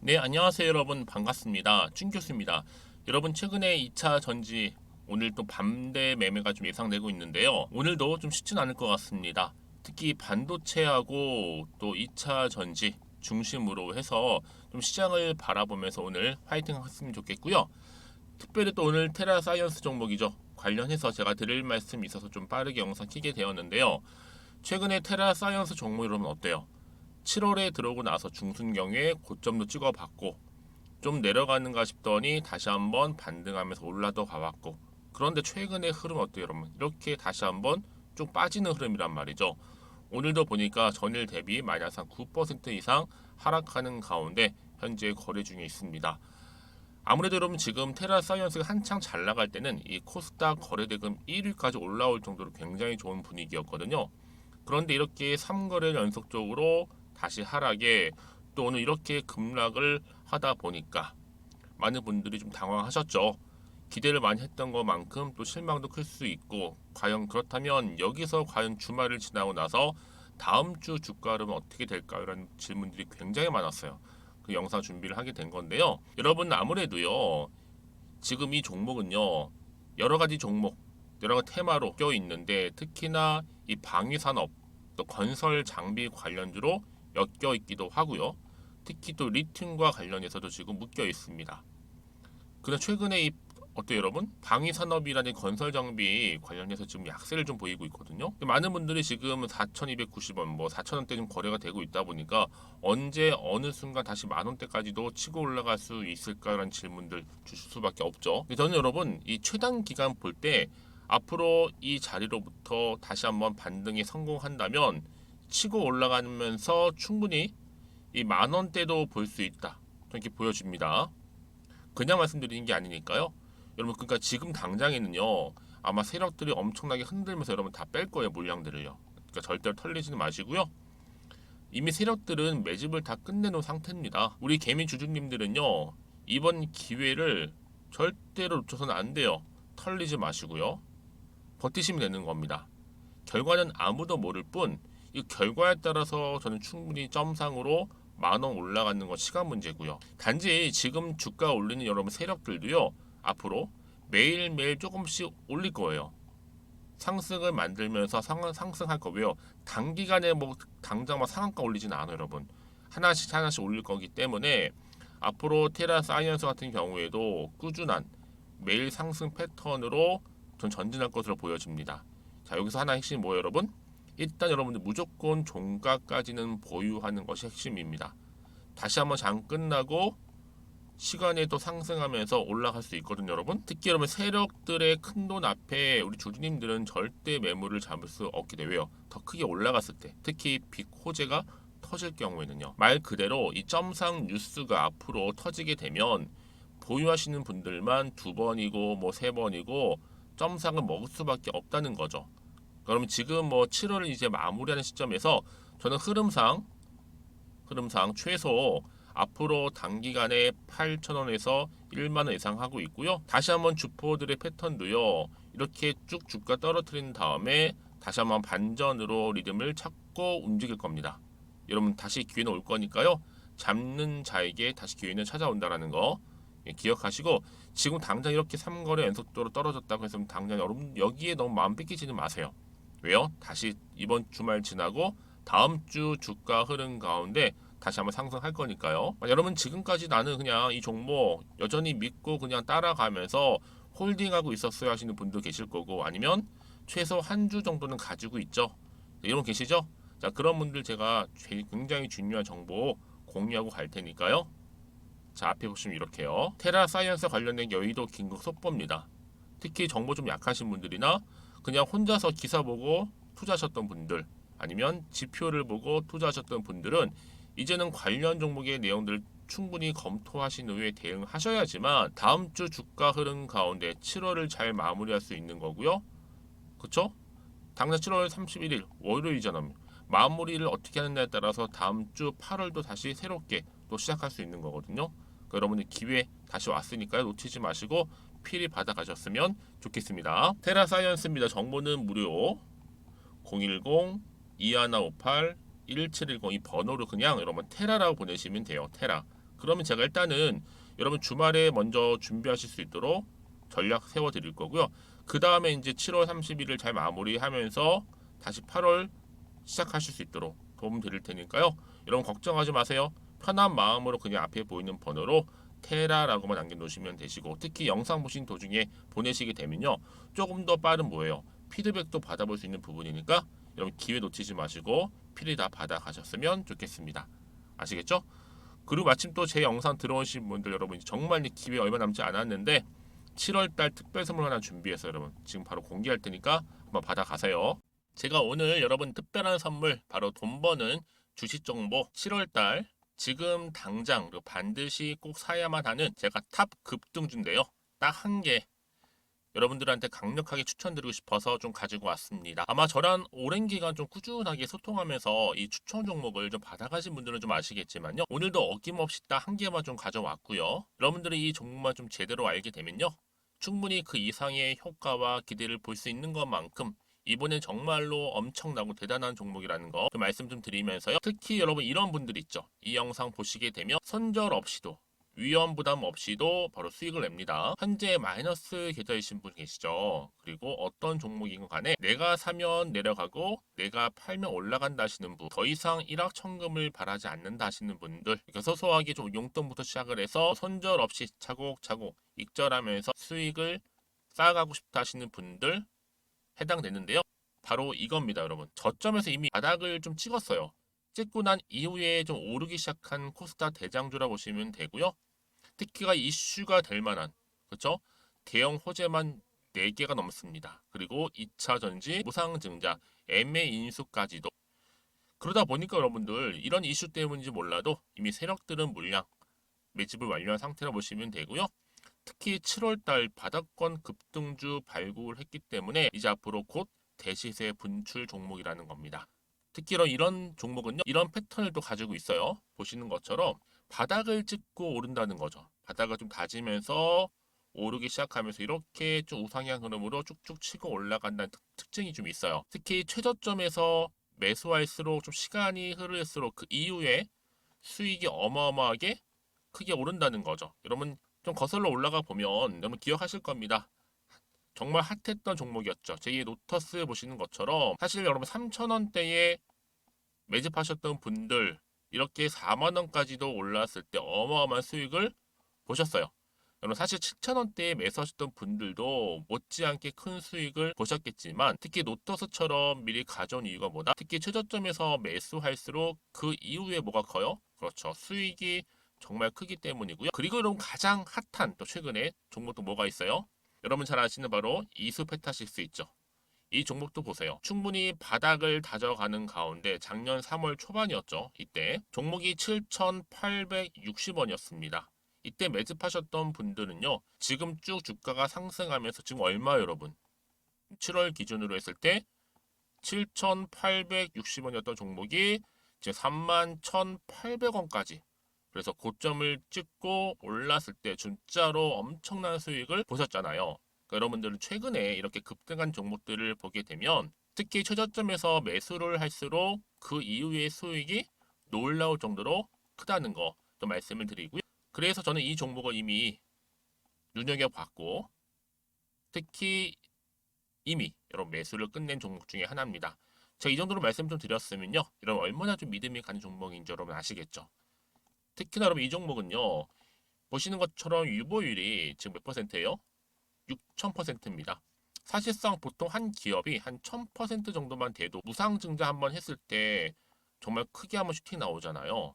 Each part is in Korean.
네, 안녕하세요 여러분. 반갑습니다. 준 교수입니다. 여러분, 최근에 2차 전지 오늘 또 반대 매매가 좀 예상되고 있는데요. 오늘도 좀 쉽진 않을 것 같습니다. 특히 반도체하고 또 2차 전지 중심으로 해서 좀 시장을 바라보면서 오늘 화이팅 했으면 좋겠고요. 특별히 또 오늘 테라 사이언스 종목이죠. 관련해서 제가 드릴 말씀이 있어서 좀 빠르게 영상 키게 되었는데요. 최근에 테라 사이언스 종목 여러분 어때요? 7월에 들어오고 나서 중순경에 고점도 찍어봤고 좀 내려가는가 싶더니 다시 한번 반등하면서 올라도 가봤고, 그런데 최근의 흐름 어때요 여러분? 이렇게 다시 한번 좀 빠지는 흐름이란 말이죠. 오늘도 보니까 전일 대비 마이너스 한 9% 이상 하락하는 가운데 현재 거래 중에 있습니다. 아무래도 여러분 지금 테라 사이언스가 한창 잘 나갈 때는 이 코스닥 거래대금 1위까지 올라올 정도로 굉장히 좋은 분위기였거든요. 그런데 이렇게 3거래 연속적으로 다시 하락에, 또 오늘 이렇게 급락을 하다 보니까 많은 분들이 좀 당황하셨죠. 기대를 많이 했던 것만큼 또 실망도 클 수 있고, 과연 그렇다면 여기서 과연 주말을 지나고 나서 다음 주 주가 흐름은 어떻게 될까요? 라는 질문들이 굉장히 많았어요. 그 영상 준비를 하게 된 건데요. 여러분, 아무래도요 지금 이 종목은요 여러 가지 종목, 여러 가지 테마로 껴 있는데, 특히나 이 방위산업 또 건설 장비 관련주로 엮여 있기도 하고요. 특히 또 리튬과 관련해서도 지금 묶여 있습니다. 그래서 최근에 이 어때요 여러분? 방위산업이라는 건설 장비 관련해서 지금 약세를 좀 보이고 있거든요. 많은 분들이 지금 4,290원, 뭐 4,000원대 좀 거래가 되고 있다 보니까 언제 어느 순간 다시 만 원대까지도 치고 올라갈 수 있을까라는 질문들 주실 수밖에 없죠. 저는 여러분 이 최단 기간 볼 때 앞으로 이 자리로부터 다시 한번 반등에 성공한다면 치고 올라가면서 충분히 이 만 원대도 볼 수 있다, 이렇게 보여집니다. 그냥 말씀드리는 게 아니니까요. 여러분, 그러니까 지금 당장에는요 아마 세력들이 엄청나게 흔들면서 여러분 다 뺄 거예요, 물량들을요. 그러니까 절대로 털리지는 마시고요. 이미 세력들은 매집을 다 끝내놓은 상태입니다. 우리 개미 주주님들은요 이번 기회를 절대로 놓쳐서는 안 돼요. 털리지 마시고요. 버티시면 되는 겁니다. 결과는 아무도 모를 뿐, 이 결과에 따라서 저는 충분히 점상으로 만 원 올라가는 건 시간 문제고요. 단지 지금 주가 올리는 여러분 세력들도요 앞으로 매일매일 조금씩 올릴 거예요. 상승을 만들면서 상승할 거고요. 단기간에 뭐 당장 막 상한가 올리지는 않아요 여러분. 하나씩 하나씩 올릴 거기 때문에 앞으로 테라 사이언스 같은 경우에도 꾸준한 매일 상승 패턴으로 전 전진할 것으로 보여집니다. 자, 여기서 하나 핵심이 뭐예요 여러분? 일단 여러분들 무조건 종가까지는 보유하는 것이 핵심입니다. 다시 한번 장 끝나고 시간에 또 상승하면서 올라갈 수 있거든요 여러분. 특히 여러분 세력들의 큰돈 앞에 우리 주주님들은 절대 매물을 잡을 수 없게 돼요. 더 크게 올라갔을 때, 특히 빅 호재가 터질 경우에는요, 말 그대로 이 점상 뉴스가 앞으로 터지게 되면 보유하시는 분들만 두 번이고 뭐 세 번이고 점상을 먹을 수밖에 없다는 거죠. 그러면 지금 뭐 7월을 이제 마무리하는 시점에서 저는 흐름상 최소 앞으로 단기간에 8,000원에서 1만 원 이상 하고 있고요. 다시 한번 주포들의 패턴도요 이렇게 쭉 주가 떨어뜨린 다음에 다시 한번 반전으로 리듬을 찾고 움직일 겁니다. 여러분, 다시 기회는 올 거니까요. 잡는 자에게 다시 기회는 찾아온다라는 거 기억하시고, 지금 당장 이렇게 3거래 연속도로 떨어졌다고 해서 당장 여러분 여기에 너무 마음 뺏기지는 마세요. 왜요? 다시 이번 주말 지나고 다음 주 주가 흐름 가운데 다시 한번 상승할 거니까요. 여러분, 지금까지 나는 그냥 이 종목 여전히 믿고 그냥 따라가면서 홀딩하고 있었어야 하시는 분도 계실 거고, 아니면 최소 한 주 정도는 가지고 있죠. 이런 계시죠? 자, 그런 분들 제가 굉장히 중요한 정보 공유하고 갈 테니까요. 자, 앞에 보시면 이렇게요. 테라 사이언스 관련된 여의도 긴급 속보입니다. 특히 정보 좀 약하신 분들이나 그냥 혼자서 기사 보고 투자하셨던 분들, 아니면 지표를 보고 투자하셨던 분들은 이제는 관련 종목의 내용들을 충분히 검토하신 후에 대응하셔야지만 다음 주 주가 흐름 가운데 7월을 잘 마무리할 수 있는 거고요. 그쵸? 당장 7월 31일 월요일이잖아요. 마무리를 어떻게 하느냐에 따라서 다음 주 8월도 다시 새롭게 또 시작할 수 있는 거거든요. 그러니까 여러분들 기회 다시 왔으니까요. 놓치지 마시고 필히 받아가셨으면 좋겠습니다. 테라 사이언스입니다. 정보는 무료. 010-2158-1710 이 번호로 그냥 여러분 테라라고 보내시면 돼요. 테라. 그러면 제가 일단은 여러분 주말에 먼저 준비하실 수 있도록 전략 세워 드릴 거고요. 그 다음에 이제 7월 30일을 잘 마무리하면서 다시 8월 시작하실 수 있도록 도움 드릴 테니까요. 여러분 걱정하지 마세요. 편한 마음으로 그냥 앞에 보이는 번호로 테라라고만 남겨놓으시면 되시고, 특히 영상 보신 도중에 보내시게 되면요, 조금 더 빠른 뭐예요, 피드백도 받아볼 수 있는 부분이니까 여러분 기회 놓치지 마시고 필히 다 받아가셨으면 좋겠습니다. 아시겠죠? 그리고 마침 또 제 영상 들어오신 분들 여러분, 정말 기회 얼마 남지 않았는데 7월달 특별 선물 하나 준비해서 여러분 지금 바로 공개할 테니까 한번 받아가세요. 제가 오늘 여러분 특별한 선물, 바로 돈 버는 주식 정보 7월달 지금 당장 반드시 꼭 사야만 하는 제가 탑 급등주인데요, 딱 한 개 여러분들한테 강력하게 추천드리고 싶어서 좀 가지고 왔습니다. 아마 저랑 오랜 기간 좀 꾸준하게 소통하면서 이 추천 종목을 좀 받아가신 분들은 좀 아시겠지만요, 오늘도 어김없이 딱 한 개만 좀 가져왔고요. 여러분들이 이 종목만 좀 제대로 알게 되면요, 충분히 그 이상의 효과와 기대를 볼 수 있는 것만큼 이번엔 정말로 엄청나고 대단한 종목이라는 거 그 말씀 좀 드리면서요, 특히 여러분 이런 분들 있죠, 이 영상 보시게 되면 손절 없이도 위험 부담 없이도 바로 수익을 냅니다. 현재 마이너스 계좌이신 분 계시죠? 그리고 어떤 종목이건 간에 내가 사면 내려가고 내가 팔면 올라간다 하시는 분, 더 이상 일확천금을 바라지 않는다 하시는 분들, 이렇게 소소하게 좀 용돈부터 시작을 해서 손절 없이 차곡차곡 익절하면서 수익을 쌓아가고 싶다 하시는 분들 해당되는데요. 바로 이겁니다, 여러분. 저점에서 이미 바닥을 좀 찍었어요. 찍고 난 이후에 좀 오르기 시작한 코스닥 대장주라 보시면 되고요. 특히가 이슈가 될 만한, 그렇죠? 대형 호재만 4개가 넘습니다. 그리고 2차 전지, 무상증자, 애매 인수까지도. 그러다 보니까 여러분들 이런 이슈 때문인지 몰라도 이미 세력들은 물량 매집을 완료한 상태라 보시면 되고요. 특히 7월달 바닥권 급등주 발굴을 했기 때문에 이제 앞으로 곧 대시세 분출 종목이라는 겁니다. 특히 이런 종목은요, 이런 패턴을 또 가지고 있어요. 보시는 것처럼 바닥을 찍고 오른다는 거죠. 바닥을 좀 다지면서 오르기 시작하면서 이렇게 좀 우상향 흐름으로 쭉쭉 치고 올라간다는 특징이 좀 있어요. 특히 최저점에서 매수할수록 좀 시간이 흐를수록 그 이후에 수익이 어마어마하게 크게 오른다는 거죠. 여러분 좀 거슬러 올라가 보면 여러분 기억하실 겁니다. 정말 핫했던 종목이었죠. 제2의 노터스 보시는 것처럼 사실 여러분 3,000원대에 매집하셨던 분들 이렇게 4만 원까지도 올랐을 때 어마어마한 수익을 보셨어요. 여러분 사실 7,000원대에 매수하셨던 분들도 못지않게 큰 수익을 보셨겠지만, 특히 노터스처럼 미리 가져온 이유가 뭐다? 특히 최저점에서 매수할수록 그 이후에 뭐가 커요? 그렇죠. 수익이 정말 크기 때문이고요. 그리고 여러분 가장 핫한 또 최근에 종목도 뭐가 있어요? 여러분 잘 아시는 바로 이수페타시스 있죠. 이 종목도 보세요. 충분히 바닥을 다져가는 가운데 작년 3월 초반이었죠. 이때 종목이 7,860원이었습니다. 이때 매집하셨던 분들은요, 지금 쭉 주가가 상승하면서 지금 얼마 여러분? 7월 기준으로 했을 때 7,860원이었던 종목이 이제 31,800원까지, 그래서 고점을 찍고 올랐을 때 진짜로 엄청난 수익을 보셨잖아요. 그러니까 여러분들은 최근에 이렇게 급등한 종목들을 보게 되면 특히 최저점에서 매수를 할수록 그 이후의 수익이 놀라울 정도로 크다는 거 또 말씀을 드리고요. 그래서 저는 이 종목을 이미 눈여겨봤고, 특히 이미 여러분 매수를 끝낸 종목 중에 하나입니다. 제가 이 정도로 말씀 좀 드렸으면요, 여러분 얼마나 좀 믿음이 가는 종목인지 여러분 아시겠죠? 특히나 여러분 이 종목은요, 보시는 것처럼 유보율이 지금 몇 퍼센트예요? 6,000%입니다. 사실상 보통 한 기업이 한 1,000% 정도만 돼도 무상증자 한번 했을 때 정말 크게 한번 슈팅 나오잖아요.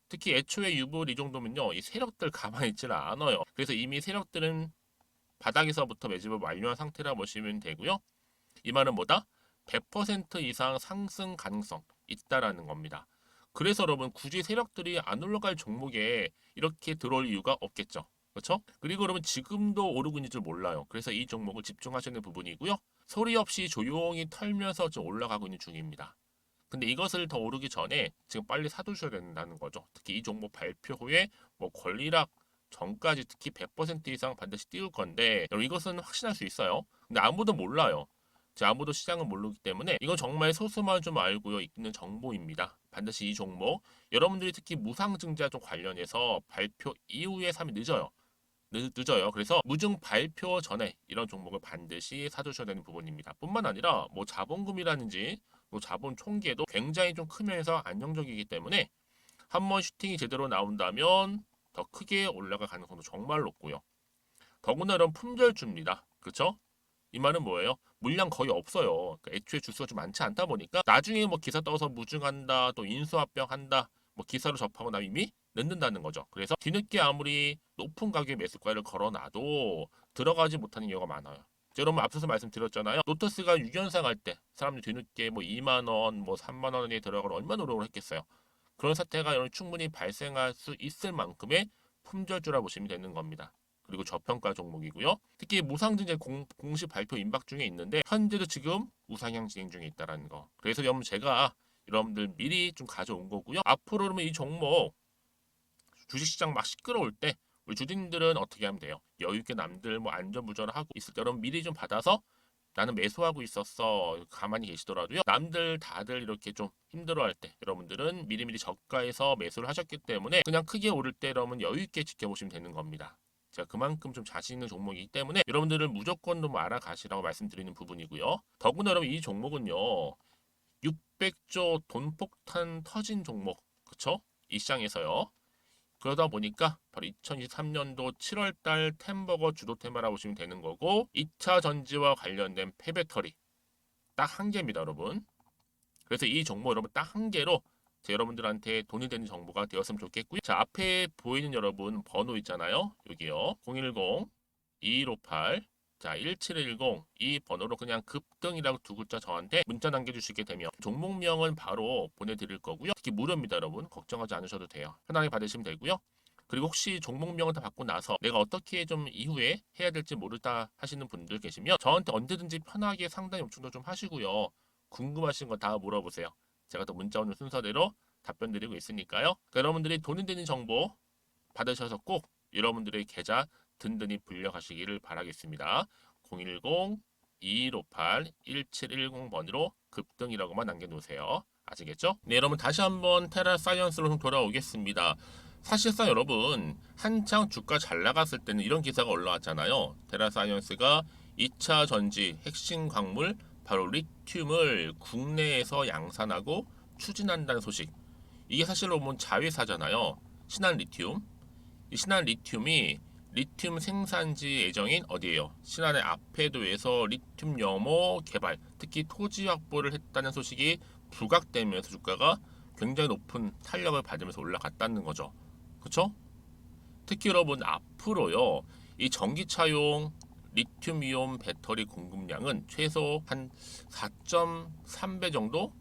특히 애초에 유보율 이 정도면요, 이 세력들 가만히 있지는 않아요. 그래서 이미 세력들은 바닥에서부터 매집을 완료한 상태라 보시면 되고요. 이 말은 뭐다? 100% 이상 상승 가능성 있다라는 겁니다. 그래서 여러분 굳이 세력들이 안 올라갈 종목에 이렇게 들어올 이유가 없겠죠. 그렇죠? 그리고 여러분 지금도 오르고 있는 줄 몰라요. 그래서 이 종목을 집중하시는 부분이고요. 소리 없이 조용히 털면서 좀 올라가고 있는 중입니다. 근데 이것을 더 오르기 전에 지금 빨리 사두셔야 된다는 거죠. 특히 이 종목 발표 후에 뭐 권리락 전까지 특히 100% 이상 반드시 띄울 건데, 여러분 이것은 확신할 수 있어요. 근데 아무도 몰라요. 아무도 시장을 모르기 때문에 이건 정말 소수만 좀 알고 있는 정보입니다. 반드시 이 종목 여러분들이 특히 무상증자 좀 관련해서 발표 이후에 사면 늦어요. 늦어요. 그래서 무증 발표 전에 이런 종목을 반드시 사두셔야 되는 부분입니다. 뿐만 아니라 뭐 자본금이라든지 뭐 자본 총계도 굉장히 좀 크면서 안정적이기 때문에 한번 슈팅이 제대로 나온다면 더 크게 올라갈 가능성도 정말 높고요. 더구나 이런 품절주입니다. 그렇죠? 이 말은 뭐예요? 물량 거의 없어요. 그러니까 애초에 주수가 좀 많지 않다 보니까 나중에 뭐 기사 떠서 무증한다, 또 인수합병한다, 뭐 기사로 접하고 나면 이미 늦는다는 거죠. 그래서 뒤늦게 아무리 높은 가격의 매수가를 걸어놔도 들어가지 못하는 경우가 많아요. 여러분 앞서서 말씀드렸잖아요. 노터스가 6연상 할 때 사람들이 뒤늦게 뭐 2만 원, 뭐 3만 원에 들어가러 얼마나 노력을 했겠어요. 그런 사태가 충분히 발생할 수 있을 만큼의 품절주라 보시면 되는 겁니다. 그리고 저평가 종목이고요. 특히 무상증자 공식 발표 임박 중에 있는데 현재도 지금 우상향 진행 중에 있다는 거. 그래서 여러분 제가 여러분들 미리 좀 가져온 거고요. 앞으로 그러면 이 종목 주식시장 막 시끄러울 때 우리 주주님들은 어떻게 하면 돼요? 여유 있게 남들 뭐 안전부전을 하고 있을 때 여러분 미리 좀 받아서 나는 매수하고 있었어 가만히 계시더라도요. 남들 다들 이렇게 좀 힘들어할 때 여러분들은 미리미리 저가에서 매수를 하셨기 때문에 그냥 크게 오를 때 여러분 여유 있게 지켜보시면 되는 겁니다. 제가 그만큼 좀 자신 있는 종목이기 때문에 여러분들은 무조건 좀 알아가시라고 말씀드리는 부분이고요. 더구나 여러분 이 종목은요. 600조 돈폭탄 터진 종목. 그쵸? 이 시장에서요. 그러다 보니까 바로 2023년도 7월달 템버거 주도 테마라고 보시면 되는 거고 2차 전지와 관련된 폐배터리 딱 한 개입니다 여러분. 그래서 이 종목 여러분 딱 한 개로 여러분들한테 돈이 되는 정보가 되었으면 좋겠고요. 자 앞에 보이는 여러분 번호 있잖아요. 여기요. 010-2158 자 1710 이 번호로 그냥 급등이라고 두 글자 저한테 문자 남겨주시게 되면 종목명은 바로 보내드릴 거고요. 특히 무료입니다 여러분. 걱정하지 않으셔도 돼요. 편하게 받으시면 되고요. 그리고 혹시 종목명을 다 받고 나서 내가 어떻게 좀 이후에 해야 될지 모르다 하시는 분들 계시면 저한테 언제든지 편하게 상담 요청도 좀 하시고요. 궁금하신 거 다 물어보세요. 제가 또 문자 오는 순서대로 답변 드리고 있으니까요. 그러니까 여러분들이 돈이 되는 정보 받으셔서 꼭 여러분들의 계좌 든든히 불려가시기를 바라겠습니다. 010-2158-1710번으로 급등이라고만 남겨놓으세요. 아시겠죠? 네, 여러분 다시 한번 테라사이언스로 좀 돌아오겠습니다. 사실상 여러분 한창 주가 잘 나갔을 때는 이런 기사가 올라왔잖아요. 테라사이언스가 2차 전지 핵심 광물 바로 리튬을 국내에서 양산하고 추진한다는 소식. 이게 사실로 보면 자회사잖아요. 신한리튬. 이 신한리튬이 리튬 생산지 예정인 어디예요? 신한의 아페도에서 리튬 염호 개발, 특히 토지 확보를 했다는 소식이 부각되면서 주가가 굉장히 높은 탄력을 받으면서 올라갔다는 거죠. 그렇죠? 특히 여러분 앞으로요. 이 전기차용 리튬이온 배터리 공급량은 최소 한 4.3배 정도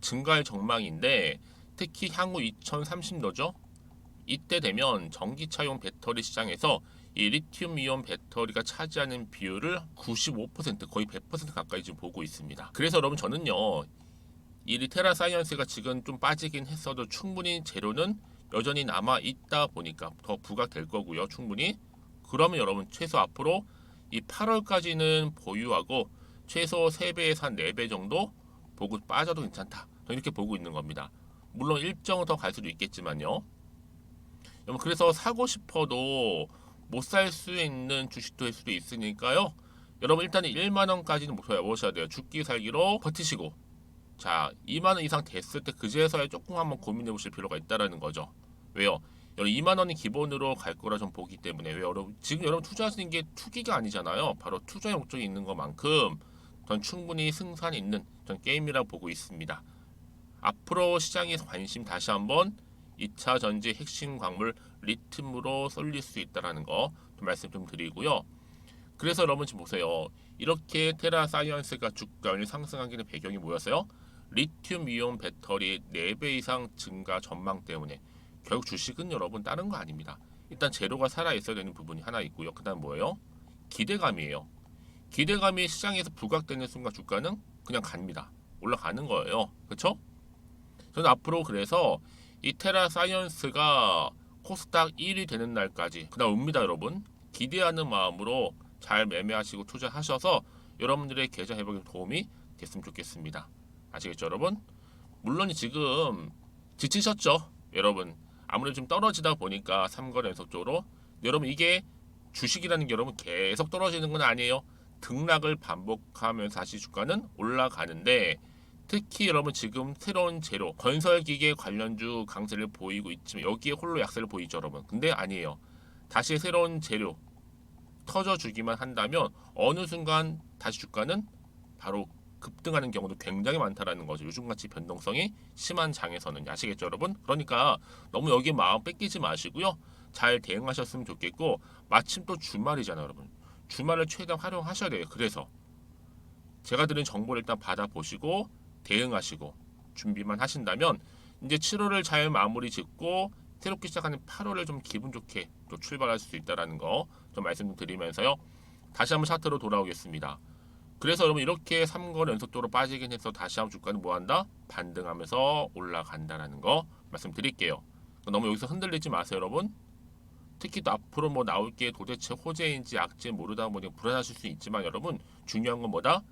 증가할 전망인데 특히 향후 2030년도죠. 이때 되면 전기차용 배터리 시장에서 이 리튬이온 배터리가 차지하는 비율을 95% 거의 100% 가까이 지금 보고 있습니다. 그래서 여러분 저는요. 이 리테라 사이언스가 지금 좀 빠지긴 했어도 충분히 재료는 여전히 남아 있다 보니까 더 부각될 거고요. 충분히. 그러면 여러분 최소 앞으로 이 8월까지는 보유하고 최소 3배에서 한 4배 정도 보고 빠져도 괜찮다. 이렇게 보고 있는 겁니다. 물론 일정은 더 갈 수도 있겠지만요. 여러분 그래서 사고 싶어도 못 살 수 있는 주식도 될 수도 있으니까요. 여러분 일단 1만 원까지는 목표에 모셔야 돼요. 죽기 살기로 버티시고 자 2만 원 이상 됐을 때 그제서야 조금 한번 고민해 보실 필요가 있다라는 거죠. 왜요? 여러분 2만 원이 기본으로 갈 거라 좀 보기 때문에 왜 여러분 지금 여러분 투자하시는 게 투기가 아니잖아요. 바로 투자의 목적이 있는 것만큼 전 충분히 승산 있는 전 게임이라고 보고 있습니다. 앞으로 시장에서 관심 다시 한번 2차 전지 핵심 광물 리튬으로 쏠릴 수 있다는 거 말씀 좀 드리고요. 그래서 여러분 지금 보세요. 이렇게 테라 사이언스가 주가를 상승하기는 배경이 뭐였어요? 리튬 이온 배터리 4배 이상 증가 전망 때문에 결국 주식은 여러분 다른 거 아닙니다. 일단 재료가 살아있어야 되는 부분이 하나 있고요. 그 다음 뭐예요? 기대감이에요. 기대감이 시장에서 부각되는 순간 주가는 그냥 갑니다. 올라가는 거예요. 그렇죠? 저는 앞으로 그래서 이 테라 사이언스가 코스닥 1위 되는 날까지 그다음 옵니다 여러분. 기대하는 마음으로 잘 매매하시고 투자하셔서 여러분들의 계좌 회복에 도움이 됐으면 좋겠습니다. 아시겠죠 여러분? 물론 지금 지치셨죠? 여러분 아무래도 좀 떨어지다 보니까 3거 연속적으로 여러분 이게 주식이라는 게 여러분 계속 떨어지는 건 아니에요. 등락을 반복하면서 다시 주가는 올라가는데 특히 여러분 지금 새로운 재료 건설기계 관련주 강세를 보이고 있지만 여기에 홀로 약세를 보이죠 여러분. 근데 아니에요. 다시 새로운 재료 터져주기만 한다면 어느 순간 다시 주가는 바로 급등하는 경우도 굉장히 많다라는 거죠. 요즘같이 변동성이 심한 장에서는 아시겠죠 여러분? 그러니까 너무 여기에 마음 뺏기지 마시고요. 잘 대응하셨으면 좋겠고 마침 또 주말이잖아요 여러분. 주말을 최대한 활용하셔야 돼요. 그래서 제가 드린 정보를 일단 받아보시고 대응하시고 준비만 하신다면 이제 7월을 잘 마무리 짓고 새롭게 시작하는 8월을 좀 기분 좋게 또 출발할 수 있다라는 거 좀 말씀드리면서요. 다시 한번 차트로 돌아오겠습니다. 그래서 여러분 이렇게 3거 연속적으로 빠지긴 해서 다시 한번 주가는 뭐한다? 반등하면서 올라간다라는 거 말씀드릴게요. 너무 여기서 흔들리지 마세요 여러분. 특히 또 앞으로 뭐 나올 게 도대체 호재인지 악재 모르다 보니 불안하실 수 있지만 여러분 중요한 건 뭐다?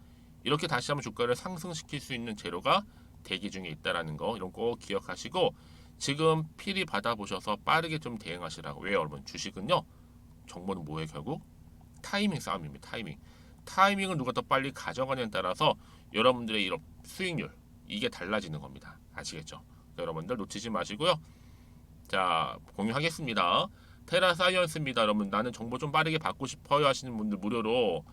이렇게 다시 한번 주가를 상승시킬 수 있는 재료가 대기 중에 있다라는 거 이런 거 꼭 기억하시고 지금 필히 받아보셔서 빠르게 좀 대응하시라고. 왜요 여러분? 주식은요 정보는 뭐예요 결국? 타이밍 싸움입니다. 타이밍을 누가 더 빨리 가져가냐에 따라서 여러분들의 이런 수익률 이게 달라지는 겁니다. 아시겠죠? 여러분들 놓치지 마시고요. 자 공유하겠습니다. 테라 사이언스입니다. 여러분 나는 정보 좀 빠르게 받고 싶어요 하시는 분들 무료로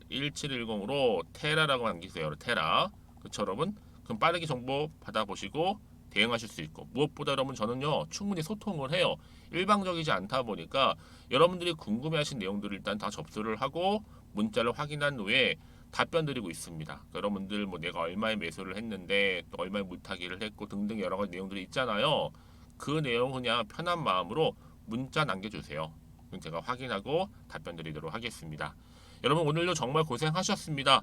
010-2158-1710으로 테라라고 남기세요. 테라. 그쵸 여러분? 그럼 빠르게 정보 받아보시고 대응하실 수 있고 무엇보다 여러분 저는요 충분히 소통을 해요. 일방적이지 않다 보니까 여러분들이 궁금해하신 내용들을 일단 다 접수를 하고 문자를 확인한 후에 답변 드리고 있습니다. 여러분들 뭐 내가 얼마에 매수를 했는데 또 얼마에 물타기를 했고 등등 여러 가지 내용들이 있잖아요. 그 내용 그냥 편한 마음으로 문자 남겨주세요. 그럼 제가 확인하고 답변 드리도록 하겠습니다. 여러분 오늘도 정말 고생하셨습니다.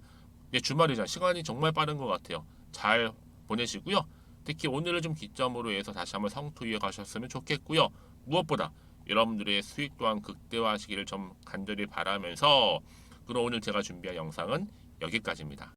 네, 주말이자 시간이 정말 빠른 것 같아요. 잘 보내시고요. 특히 오늘을 좀 기점으로 해서 다시 한번 성투 이어가셨으면 좋겠고요. 무엇보다 여러분들의 수익 또한 극대화하시기를 좀 간절히 바라면서 그럼 오늘 제가 준비한 영상은 여기까지입니다.